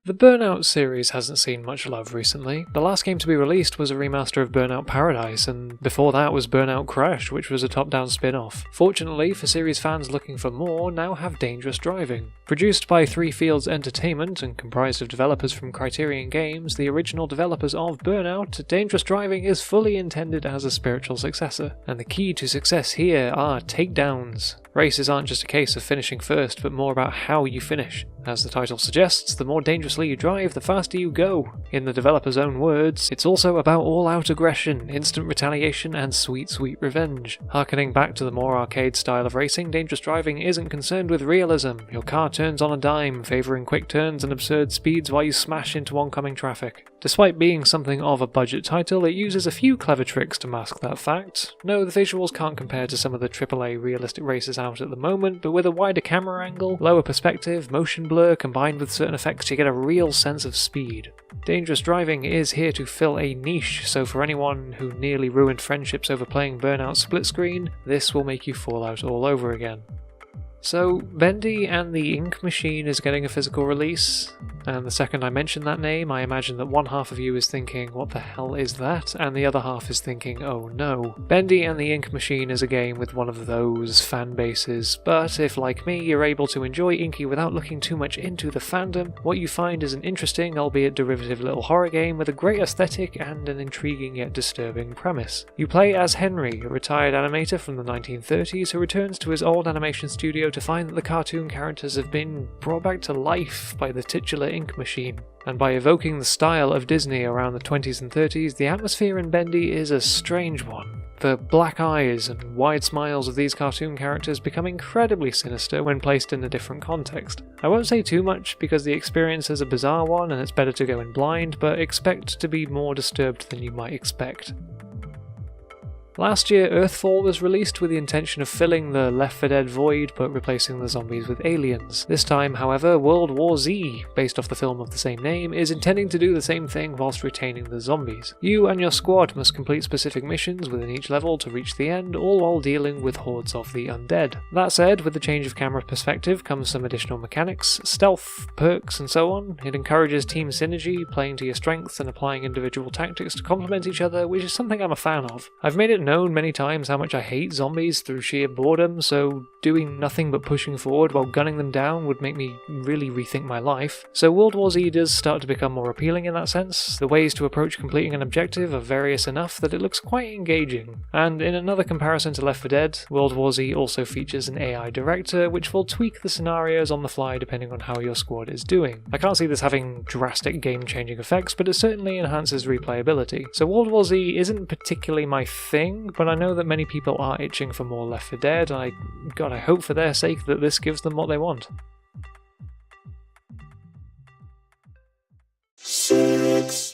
The Burnout series hasn't seen much love recently. The last game to be released was a remaster of Burnout Paradise, and before that was Burnout Crash, which was a top-down spin-off. Fortunately for series fans looking for more, now have Dangerous Driving. Produced by Three Fields Entertainment and comprised of developers from Criterion Games, the original developers of Burnout, Dangerous Driving is fully intended as a spiritual successor, and the key to success here are takedowns. Races aren't just a case of finishing first, but more about how you finish. As the title suggests, the more dangerously you drive, the faster you go. In the developer's own words, it's also about all-out aggression, instant retaliation, and sweet, sweet revenge. Harkening back to the more arcade style of racing, Dangerous Driving isn't concerned with realism. Your car turns on a dime, favouring quick turns and absurd speeds while you smash into oncoming traffic. Despite being something of a budget title, it uses a few clever tricks to mask that fact. No, the visuals can't compare to some of the AAA realistic races out at the moment, but with a wider camera angle, lower perspective, motion blur combined with certain effects, you get a real sense of speed. Dangerous Driving is here to fill a niche, so for anyone who nearly ruined friendships over playing Burnout split screen, this will make you fall out all over again. So, Bendy and the Ink Machine is getting a physical release, and the second I mention that name, I imagine that one half of you is thinking, what the hell is that? And the other half is thinking, oh no. Bendy and the Ink Machine is a game with one of those fan bases, but if, like me, you're able to enjoy Inky without looking too much into the fandom, what you find is an interesting, albeit derivative little horror game with a great aesthetic and an intriguing yet disturbing premise. You play as Henry, a retired animator from the 1930s who returns to his old animation studio to find that the cartoon characters have been brought back to life by the titular Ink Machine. And by evoking the style of Disney around the 20s and 30s, the atmosphere in Bendy is a strange one. The black eyes and wide smiles of these cartoon characters become incredibly sinister when placed in a different context. I won't say too much because the experience is a bizarre one and it's better to go in blind, but expect to be more disturbed than you might expect. Last year, Earthfall was released with the intention of filling the Left 4 Dead void but replacing the zombies with aliens. This time, however, World War Z, based off the film of the same name, is intending to do the same thing whilst retaining the zombies. You and your squad must complete specific missions within each level to reach the end, all while dealing with hordes of the undead. That said, with the change of camera perspective comes some additional mechanics, stealth, perks, and so on. It encourages team synergy, playing to your strengths and applying individual tactics to complement each other, which is something I'm a fan of. I've made it known many times how much I hate zombies through sheer boredom, so doing nothing but pushing forward while gunning them down would make me really rethink my life. So World War Z does start to become more appealing in that sense. The ways to approach completing an objective are various enough that it looks quite engaging. And in another comparison to Left 4 Dead, World War Z also features an AI director which will tweak the scenarios on the fly depending on how your squad is doing. I can't see this having drastic game-changing effects, but it certainly enhances replayability. So World War Z isn't particularly my thing, but I know that many people are itching for more Left 4 Dead, and I hope for their sake that this gives them what they want. CeX.